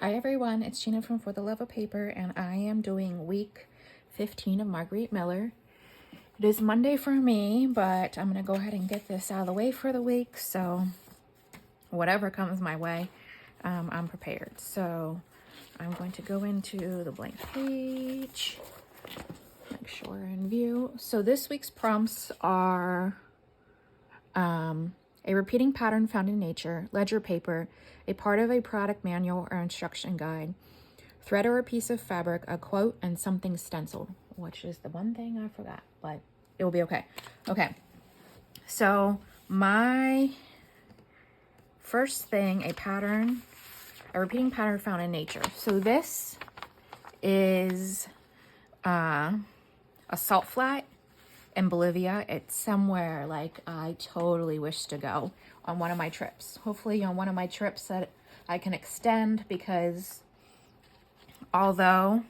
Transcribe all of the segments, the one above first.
Hi everyone, it's Gina from For the Love of Paper, and I am doing week 15 of Marguerite Miller. It is Monday for me, but I'm going to go ahead and get this out of the way for the week, so whatever comes my way, I'm prepared. So I'm going to go into the blank page, make sure we're in view. So this week's prompts are a repeating pattern found in nature, ledger paper, a part of a product manual or instruction guide, thread or a piece of fabric, a quote, and something stenciled, which is the one thing I forgot, but it will be okay. Okay, so my first thing, a repeating pattern found in nature. So this is a salt flat in Bolivia. It's somewhere like I totally wish to go on one of my trips. Hopefully on one of my trips that I can extend, because although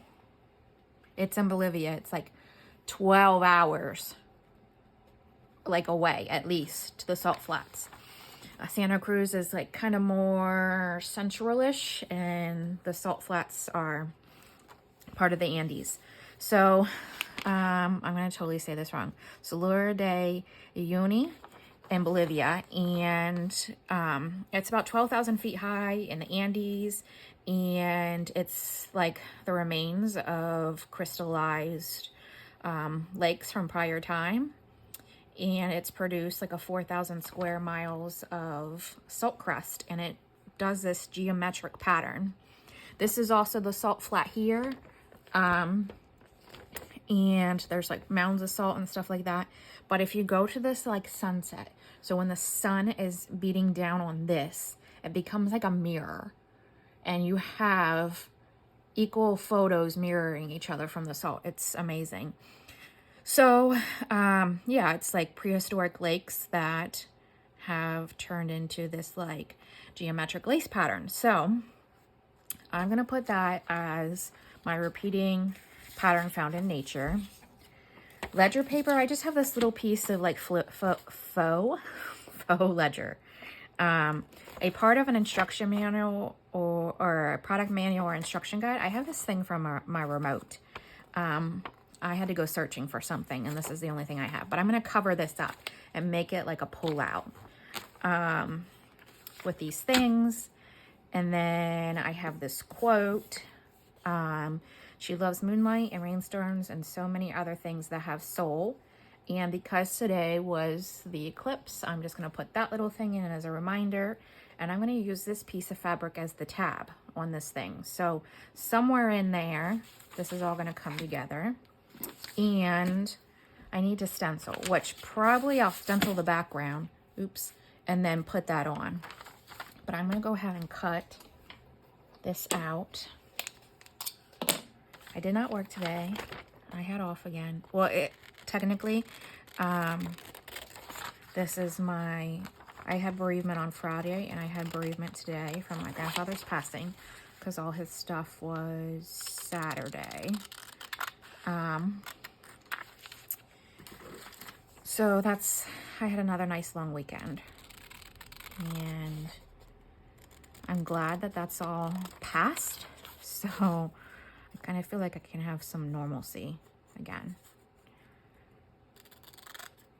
it's in Bolivia, it's like 12 hours like away at least to the salt flats. Santa Cruz is like kind of more central-ish, and the salt flats are part of the Andes. So I'm going to totally say this wrong. Salar de Uyuni in Bolivia, and it's about 12,000 feet high in the Andes, and it's like the remains of crystallized lakes from prior time, and it's produced like a 4,000 square miles of salt crust, and it does this geometric pattern. This is also the salt flat here, and there's like mounds of salt and stuff like that. But if you go to this like sunset, so when the sun is beating down on this, it becomes like a mirror, and you have equal photos mirroring each other from the salt. It's amazing. So yeah, it's like prehistoric lakes that have turned into this like geometric lace pattern. So I'm gonna put that as my repeating pattern found in nature. Ledger paper, I just have this little piece of like faux ledger. A part of an instruction manual or a product manual or instruction guide. I have this thing from my remote. I had to go searching for something, and this is the only thing I have. But I'm going to cover this up and make it like a pull-out with these things. And then I have this quote. She loves moonlight and rainstorms and so many other things that have soul. And because today was the eclipse, I'm just going to put that little thing in as a reminder. And I'm going to use this piece of fabric as the tab on this thing. So somewhere in there, this is all going to come together. And I need to stencil, which probably I'll stencil the background, oops, and then put that on. But I'm going to go ahead and cut this out. I did not work today. I had off again. Well, technically, this is I had bereavement on Friday, and I had bereavement today from my grandfather's passing, because all his stuff was Saturday. So I had another nice long weekend, and I'm glad that that's all passed. So I kind of feel like I can have some normalcy again,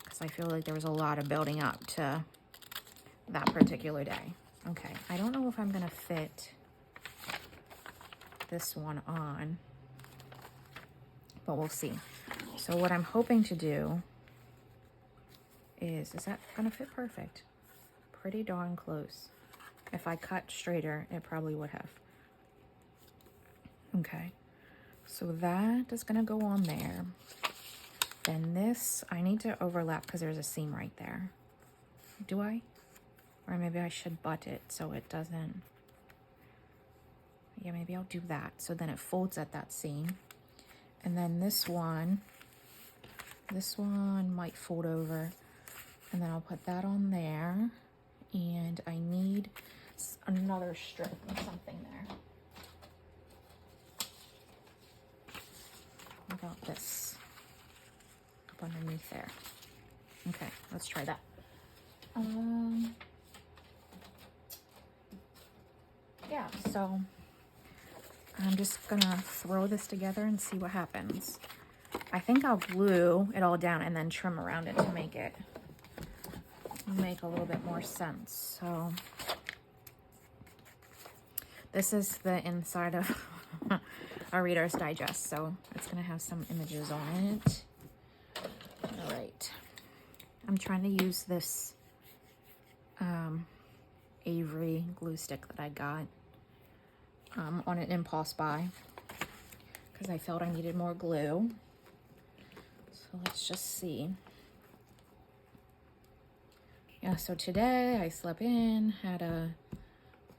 because I feel like there was a lot of building up to that particular day. Okay, I don't know if I'm gonna fit this one on, but we'll see. So what I'm hoping to do is that gonna fit perfect? Pretty darn close. If I cut straighter, it probably would have. Okay, so that is gonna go on there. Then this, I need to overlap because there's a seam right there. Do I? Or maybe I should butt it so it doesn't. Yeah, maybe I'll do that. So then it folds at that seam. And then this one might fold over. And then I'll put that on there. And I need another strip of something there. What about this? Up underneath there. Okay, let's try that. Yeah, so I'm just gonna throw this together and see what happens. I think I'll glue it all down and then trim around it to make it make a little bit more sense. So this is the inside of our Reader's Digest, so it's gonna have some images on it. All right, I'm trying to use this Avery glue stick that I got on an impulse buy because I felt I needed more glue. So let's just see. Yeah, so today I slept in, had a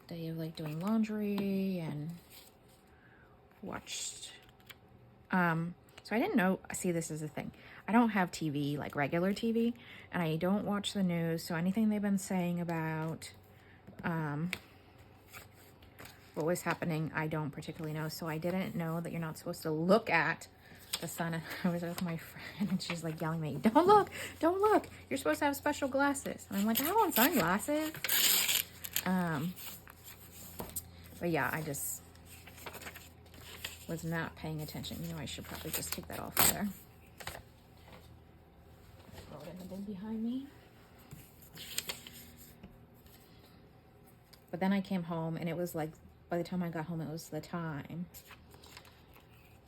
day of like doing laundry and watched. So I didn't know, see, this is the thing. I don't have TV, like regular TV, and I don't watch the news. So anything they've been saying about what was happening, I don't particularly know. So I didn't know that you're not supposed to look at the sun. And I was with my friend and she's like yelling at me, don't look, don't look. You're supposed to have special glasses. And I'm like, I have on sunglasses. But yeah, I just was not paying attention. You know, I should probably just take that off there. Throw it in the bin behind me. But then I came home and it was like, by the time I got home, it was the time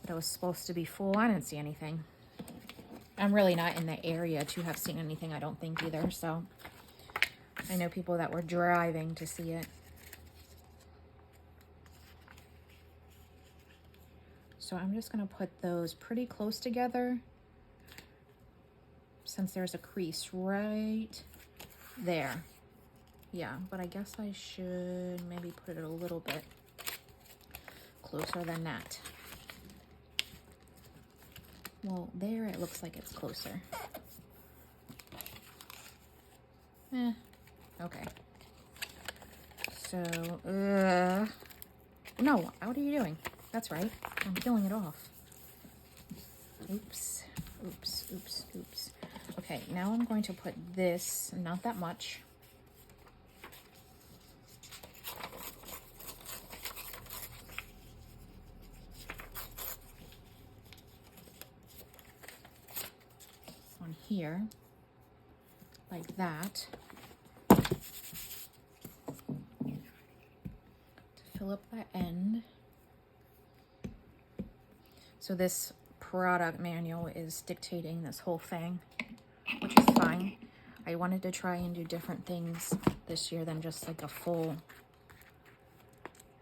that I was supposed to be full. I didn't see anything. I'm really not in the area to have seen anything, I don't think either. So I know people that were driving to see it. So I'm just gonna put those pretty close together since there's a crease right there. Yeah, but I guess I should maybe put it a little bit closer than that. Well, there it looks like it's closer. Okay. So, no, what are you doing? That's right, I'm peeling it off. Oops, oops, oops, oops. Okay, now I'm going to put this, not that much. On here, like that. To fill up that end. So this product manual is dictating this whole thing, which is fine. I wanted to try and do different things this year than just like a full,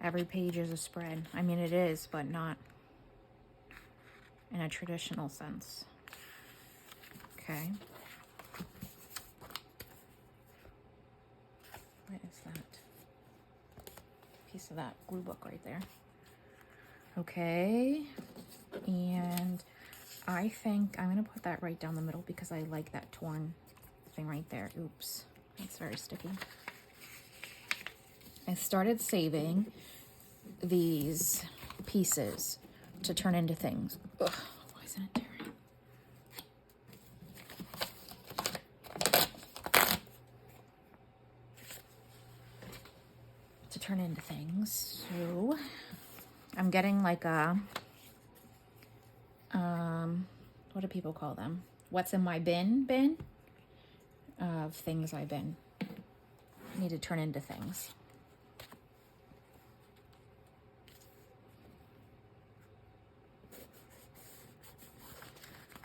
every page is a spread. I mean, it is, but not in a traditional sense. Okay. What is that? Piece of that glue book right there. Okay. And I think I'm going to put that right down the middle because I like that torn thing right there. Oops. That's very sticky. I started saving these pieces to turn into things. Ugh, why isn't it tearing? To turn into things. So I'm getting like a what do people call them? What's in my bin of things I need to turn into things.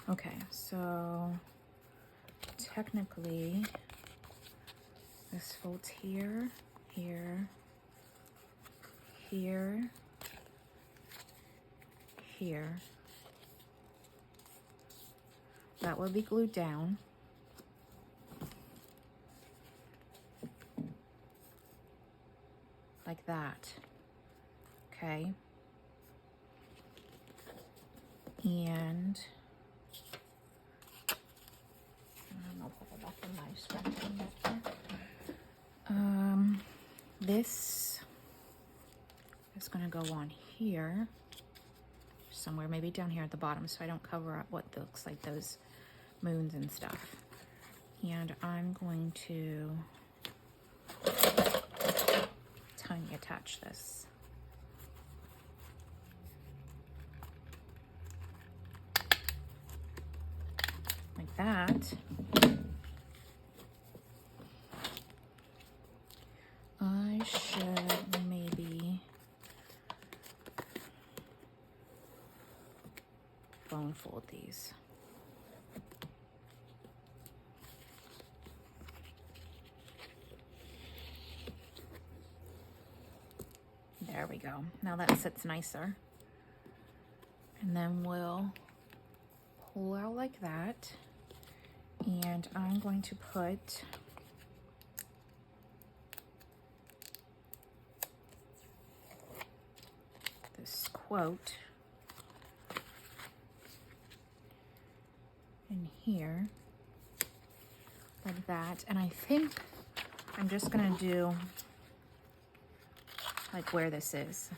Okay, so technically this folds here, here, here, here. That will be glued down. Like that. Okay. And I'll put it back in my scratching back there. This is gonna go on here somewhere, maybe down here at the bottom, so I don't cover up what looks like those moons and stuff. And I'm going to tiny attach this. that, I should maybe bone fold these. There we go. Now that sits nicer. And then we'll pull out like that. And I'm going to put this quote in here like that. And I think I'm just gonna do like where this is.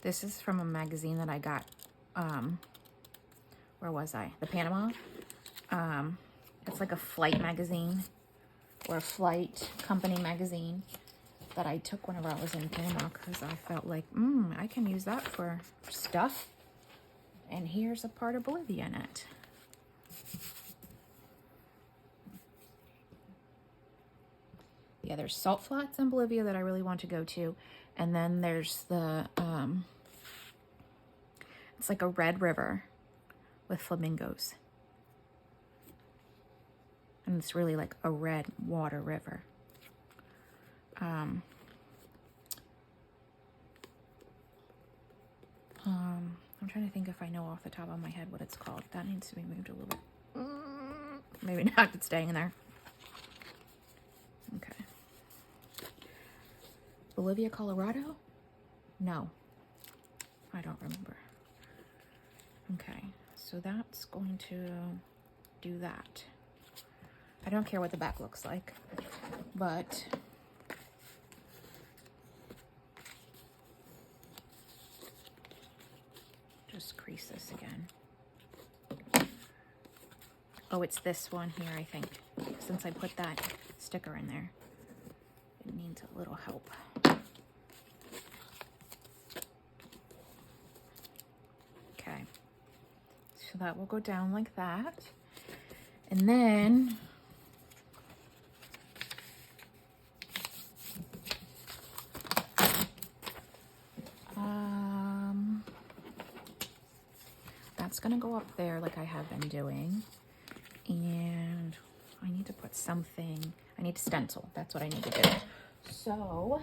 This is from a magazine that I got, where was I? The Panama. It's like a flight magazine or a flight company magazine that I took whenever I was in Panama because I felt like, I can use that for stuff. And here's a part of Bolivia in it. Yeah, there's salt flats in Bolivia that I really want to go to. And then there's the, it's like a red river with flamingos. And it's really like a red water river. I'm trying to think if I know off the top of my head what it's called. That needs to be moved a little bit. Maybe not, it's staying there. Okay. Bolivia, Colorado? No. I don't remember. Okay, so that's going to do that. I don't care what the back looks like, but just crease this again. Oh, it's this one here, I think. Since I put that sticker in there, it needs a little help. Okay, so that will go down like that. And then that's gonna go up there like I have been doing. And I need to put something, I need to stencil. That's what I need to do. So,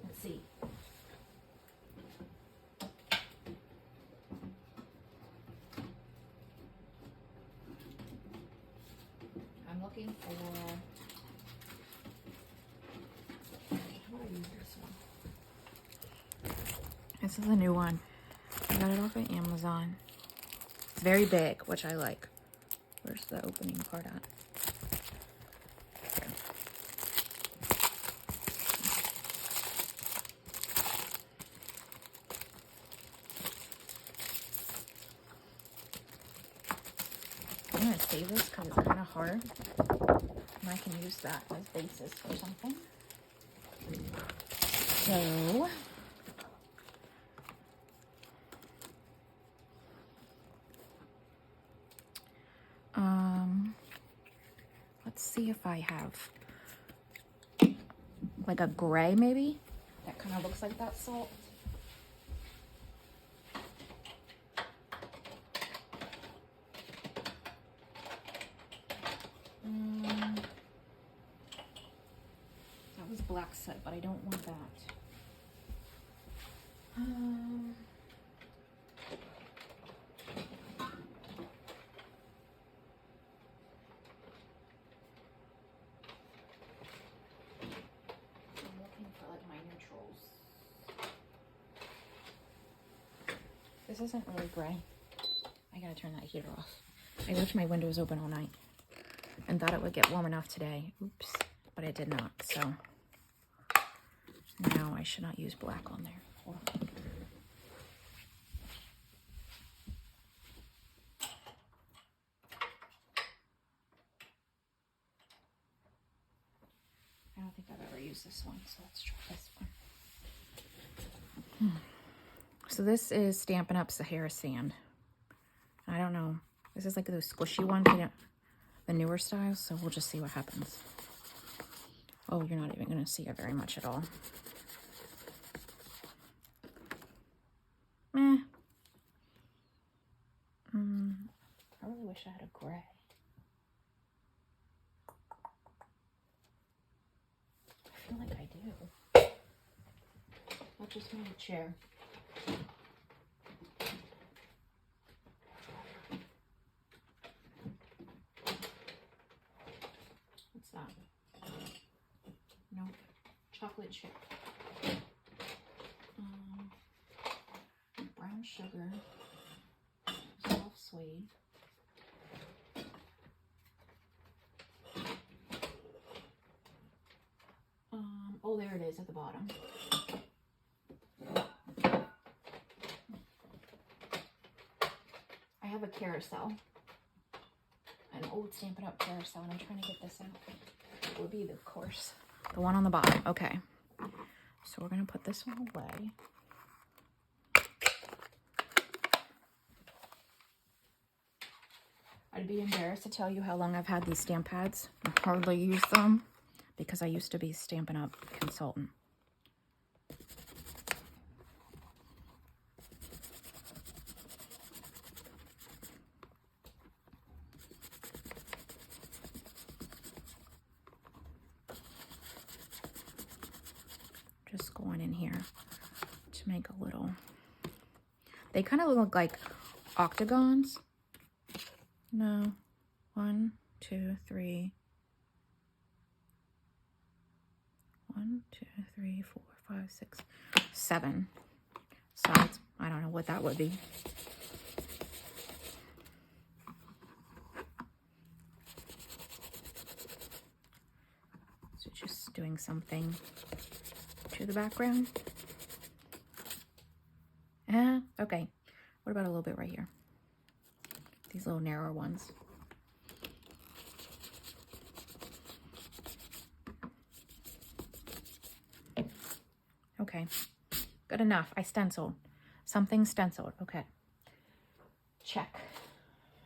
let's see. I'm looking for, how do I use this one? This is a new one. I got it off of Amazon. It's very big, which I like. Where's the opening part at? I'm gonna save this because it's kind of hard. And I can use that as basis for something. So, let's see if I have like a gray maybe that kind of looks like that salt. That was black soot, but I don't want that. This isn't really gray. I gotta turn that heater off. I left my windows open all night and thought it would get warm enough today. Oops, but it did not. So now I should not use black on there. Hold on. use this one, so let's try this one. So this is Stampin' Up! Sahara Sand. I don't know. This is like those squishy ones, the newer styles, so we'll just see what happens. Oh, you're not even going to see it very much at all. Meh. I really wish I had a gray. I feel like I do. I'll just move a chair. What's that? Nope. Chocolate chip. Brown sugar. Soft suede. Oh, there it is at the bottom. I have a carousel. An old Stampin' Up! Carousel, and I'm trying to get this out. It would be, of course, the one on the bottom. Okay. So we're going to put this one away. I'd be embarrassed to tell you how long I've had these stamp pads. I hardly use them because I used to be Stampin' Up! Consultant. Just going in here to make a little... They kind of look like octagons. No. 1, 2, 3. 1, 2, 3, 4, 5, 6, 7 sides. I don't know what that would be. So just doing something to the background. Okay. What about a little bit right here? These little narrow ones. Okay, good enough. I stenciled. Something stenciled. Okay. Check.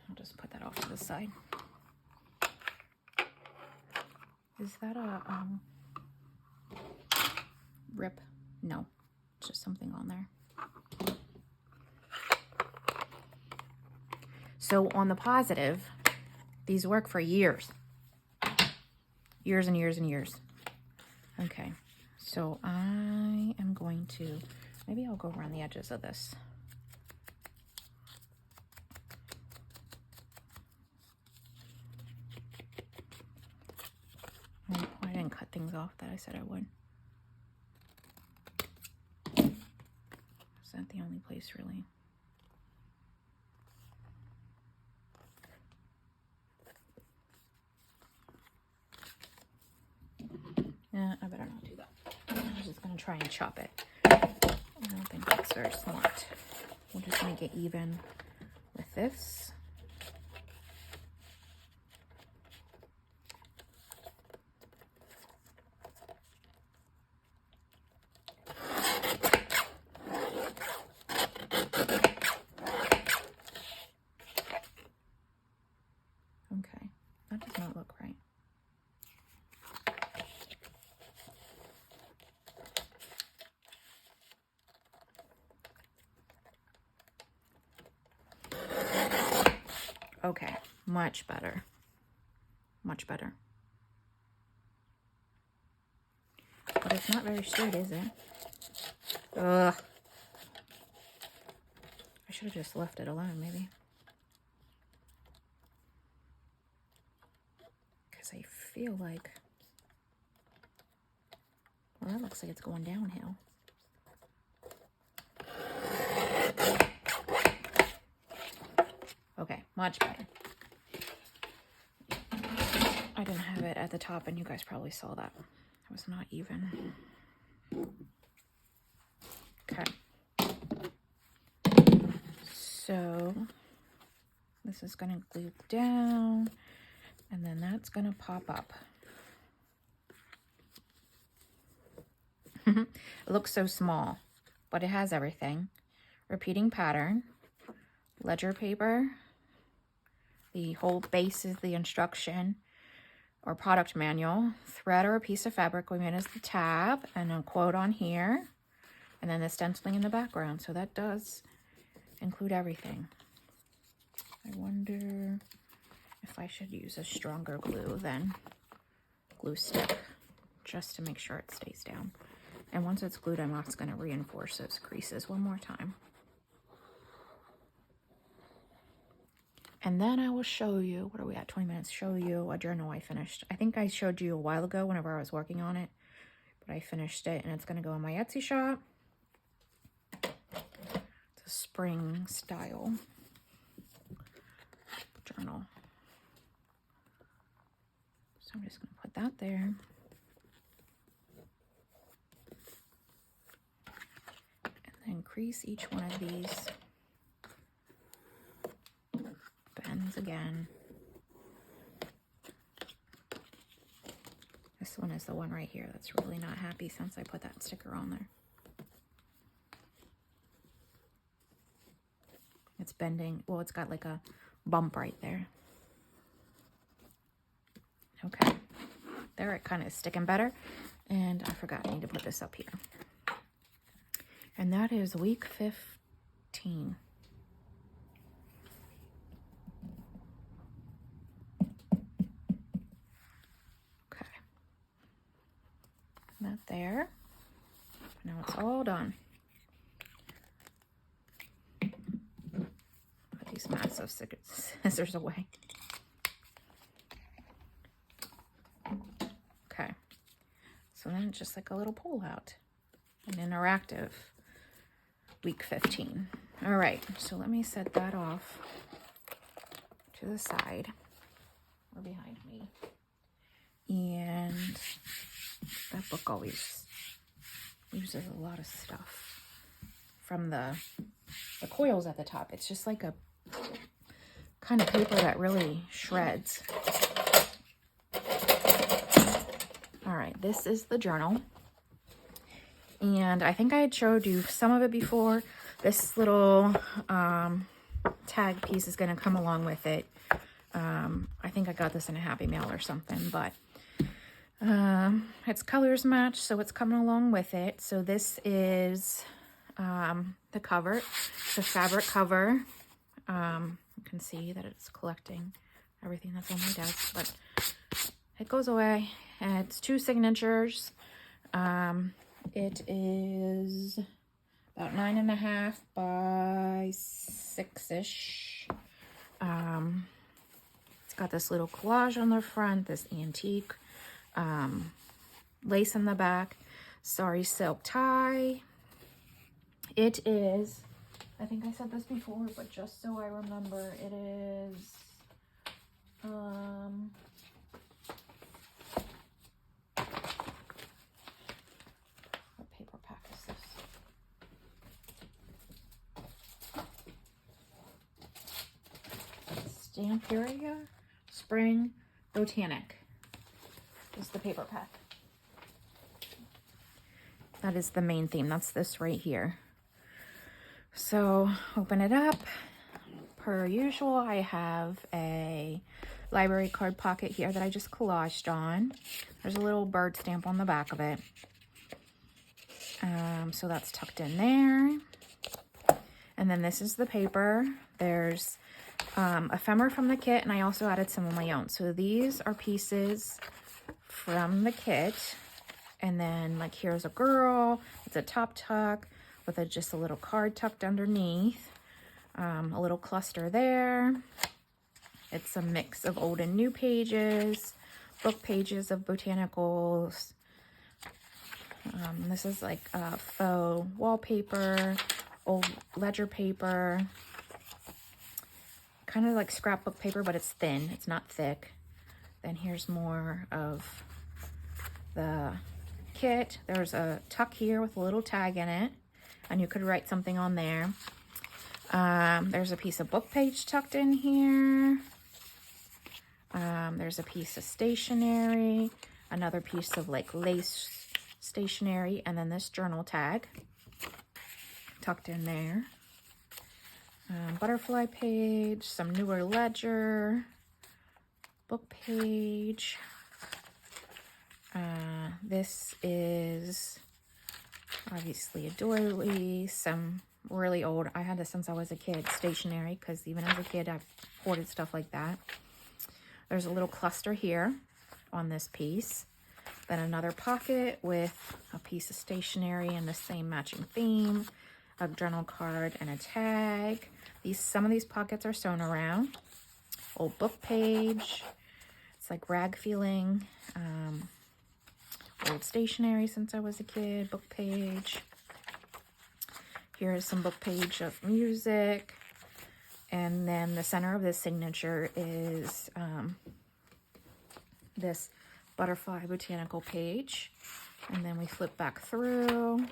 I'll just put that off to the side. Is that a rip? No, it's just something on there. So on the positive, these work for years. Years and years and years. Okay, so I am going to, maybe I'll go around the edges of this. Oh, I didn't cut things off that I said I would. Is that the only place really? Yeah, I better not do that. I'm just going to try and chop it. I don't think that's very smart. We'll just make it even with this. Okay, that does not look right. Okay, much better. Much better. But it's not very straight, is it? Ugh. I should have just left it alone, maybe. Because I feel like... Well, that looks like it's going downhill. Okay, much better. I didn't have it at the top, and you guys probably saw that. It was not even. Okay. So, this is going to glue down, and then that's going to pop up. It looks so small, but it has everything. Repeating pattern, ledger paper. The whole base is the instruction or product manual. Thread or a piece of fabric we made as the tab, and a quote on here, and then the stenciling in the background. So that does include everything. I wonder if I should use a stronger glue than glue stick, just to make sure it stays down. And once it's glued, I'm also going to reinforce those creases one more time. And then I will show you, what are we at, 20 minutes, show you a journal I finished. I think I showed you a while ago whenever I was working on it, but I finished it, and it's going to go in my Etsy shop. It's a spring style journal. So I'm just going to put that there. And then crease each one of these bends again. This one is the one right here that's really not happy since I put that sticker on there. It's bending. Well, it's got like a bump right there. Okay. There, it kind of is sticking better. And I forgot, I need to put this up here. And that is week 15. Okay. That there. Now it's all done. Put these massive scissors away. Okay. So then it's just like a little pull out. An interactive week 15. All right, so let me set that off to the side or behind me. And that book always uses a lot of stuff from the coils at the top. It's just like a kind of paper that really shreds. All right, this is the journal. And I think I had showed you some of it before. This little tag piece is going to come along with it. I think I got this in a Happy Mail or something, but it's colors match, so it's coming along with it. So this is the cover, the fabric cover. You can see that it's collecting everything that's on my desk, but it goes away. And it's 2 signatures. It is about 9.5 by 6-ish. It's got this little collage on the front, this antique lace in the back, sari silk tie. It is, I think I said this before, but just so I remember, it is what paper pack is this? Stamperia Spring Botanic is the paper pack. That is the main theme. That's this right here. So open it up. Per usual, I have a library card pocket here that I just collaged on. There's a little bird stamp on the back of it. So that's tucked in there. And then this is the paper. There's ephemera from the kit, and I also added some of my own. So these are pieces from the kit. And then like here's a girl. It's a top tuck with just a little card tucked underneath. A little cluster there. It's a mix of old and new pages, book pages of botanicals. This is like faux wallpaper, old ledger paper, kind of like scrapbook paper, but it's thin, it's not thick. Then here's more of the kit. There's a tuck here with a little tag in it, and you could write something on there. There's a piece of book page tucked in here. There's a piece of stationery, another piece of like lace stationery, and then this journal tag tucked in there. Butterfly page, some newer ledger, book page. This is obviously a doily, some really old, I had this since I was a kid, stationery, because even as a kid I hoarded stuff like that. There's a little cluster here on this piece. Then another pocket with a piece of stationery and the same matching theme, a journal card, and a tag. Some of these pockets are sewn around. Old book page. It's like rag feeling. Old stationery since I was a kid. Book page. Here is some book page of music. And then the center of this signature is this butterfly botanical page. And then we flip back through.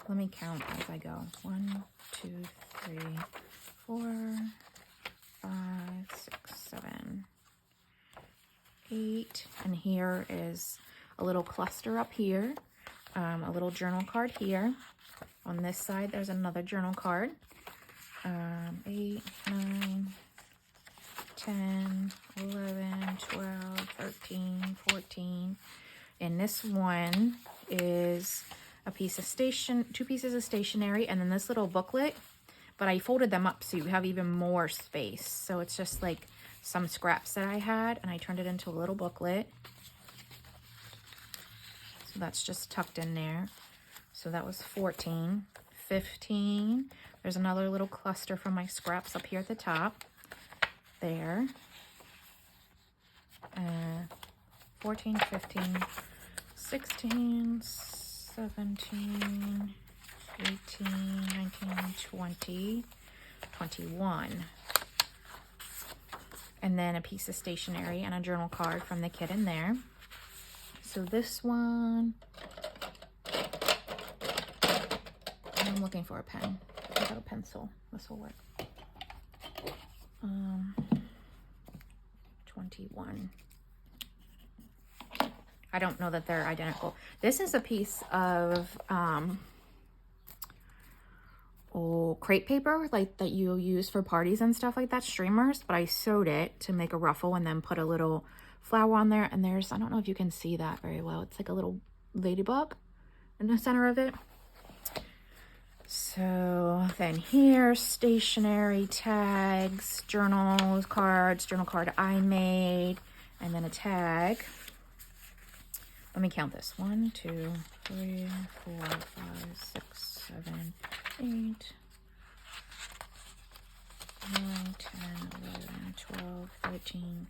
Let me count as I go. 1, 2, 3, 4, 5, 6, 7, 8. And here is a little cluster up here. A little journal card here. On this side, there's another journal card. 8, 9, 10, 11, 12, 13, 14. And this one is a piece of two pieces of stationery, and then this little booklet. But I folded them up so you have even more space. So it's just like some scraps that I had, and I turned it into a little booklet. So that's just tucked in there. So that was 14. 15. There's another little cluster from my scraps up here at the top. There. 14, 15, 16, 17, 18, 19, 20, 21. And then a piece of stationery and a journal card from the kid in there. So this one, I'm looking for a pen. I got a pencil. This will work. 21. I don't know that they're identical. This is a piece of old crepe paper, like that you use for parties and stuff like that, streamers, but I sewed it to make a ruffle and then put a little flower on there. And there's, I don't know if you can see that very well. It's like a little ladybug in the center of it. So then here, stationery, tags, journals, cards, journal card I made, and then a tag. Let me count this. 1, 2, 3, 4, 5, 6, 7, 8, 9, 10, 11, 12, 13,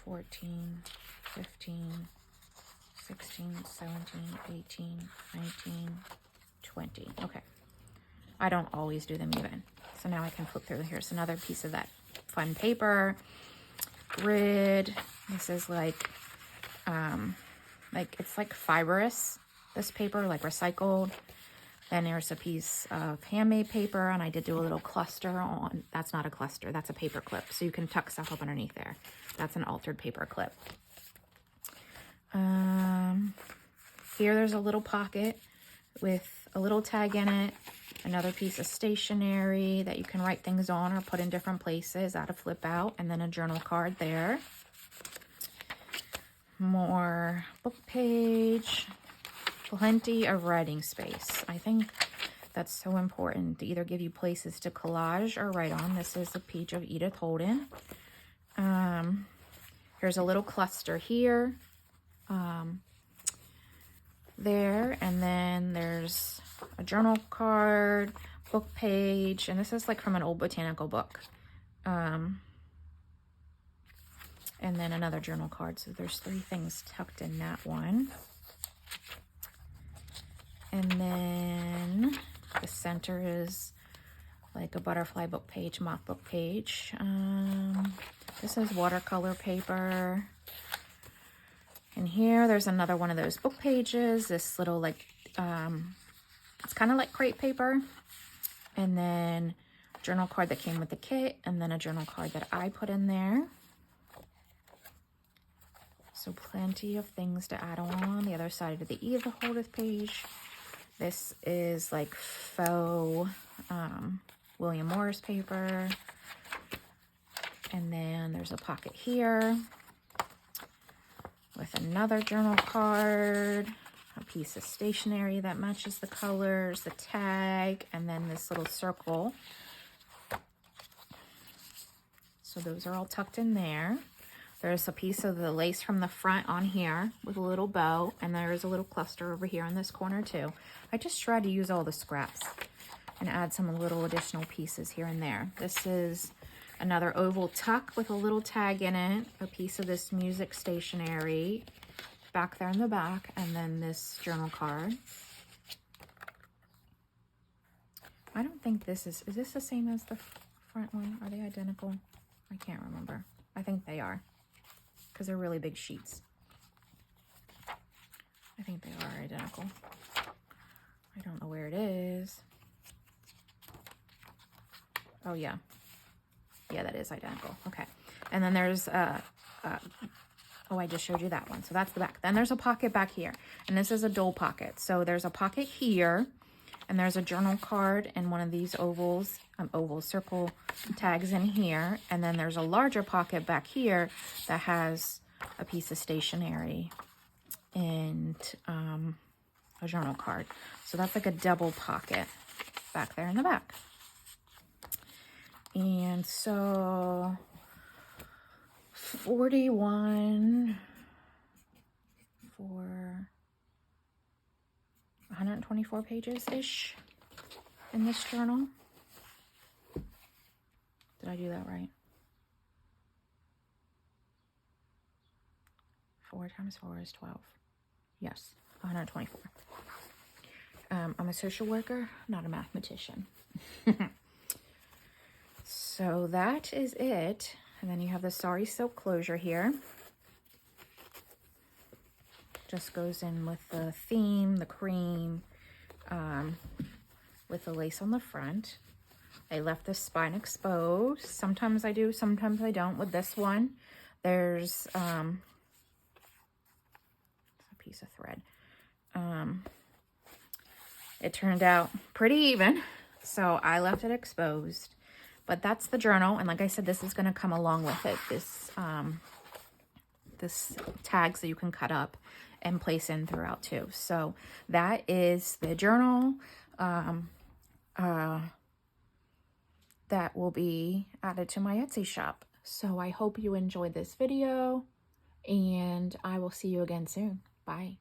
14, 15, 16, 17, 18, 19, 20. Okay. I don't always do them even. So now I can flip through. Here's another piece of that fun paper. Grid. This is like it's like fibrous, this paper, like recycled. Then there's a piece of handmade paper, and I did do a little cluster on, that's not a cluster, that's a paper clip. So you can tuck stuff up underneath there. That's an altered paper clip. Here there's a little pocket with a little tag in it. Another piece of stationery that you can write things on or put in different places. That'll flip out. And then a journal card there. More book page. Plenty of writing space. I think that's so important to either give you places to collage or write on. This is a page of Edith Holden. Here's a little cluster here. There, and then there's a journal card, book page, and this is like from an old botanical book. And then another journal card. So there's 3 things tucked in that one. And then the center is like a butterfly book page, moth book page. This is watercolor paper. And here there's another one of those book pages. This little like, it's kind of like crepe paper. And then a journal card that came with the kit. And then a journal card that I put in there. So plenty of things to add on the other side of the E of the Holdeth page. This is like faux William Morris paper. And then there's a pocket here with another journal card, a piece of stationery that matches the colors, the tag, and then this little circle. So those are all tucked in there. There's a piece of the lace from the front on here with a little bow, and there is a little cluster over here in this corner too. I just tried to use all the scraps and add some little additional pieces here and there. This is another oval tuck with a little tag in it, a piece of this music stationery back there in the back, and then this journal card. I don't think this is this the same as the front one? Are they identical? I can't remember. I think they are, because they're really big sheets. I think they are identical. I don't know where it is. Oh yeah. Yeah, that is identical. Okay. And then there's, oh, I just showed you that one. So that's the back. Then there's a pocket back here. And this is a dual pocket. So there's a pocket here. And there's a journal card and one of these ovals, oval circle tags in here. And then there's a larger pocket back here that has a piece of stationery and a journal card. So that's like a double pocket back there in the back. And so 41 for 124 pages-ish in this journal. Did I do that right? 4 times 4 is 12. Yes, 124. I'm a social worker, not a mathematician. So that is it. And then you have the Sari Silk closure here. Just goes in with the theme, the cream, with the lace on the front. I left the spine exposed. Sometimes I do, sometimes I don't. With this one, there's a piece of thread. It turned out pretty even, so I left it exposed. But that's the journal, and like I said, this is going to come along with it. This tags that you can cut up and place in throughout too. So that is the journal that will be added to my Etsy shop. So I hope you enjoyed this video, and I will see you again soon. Bye.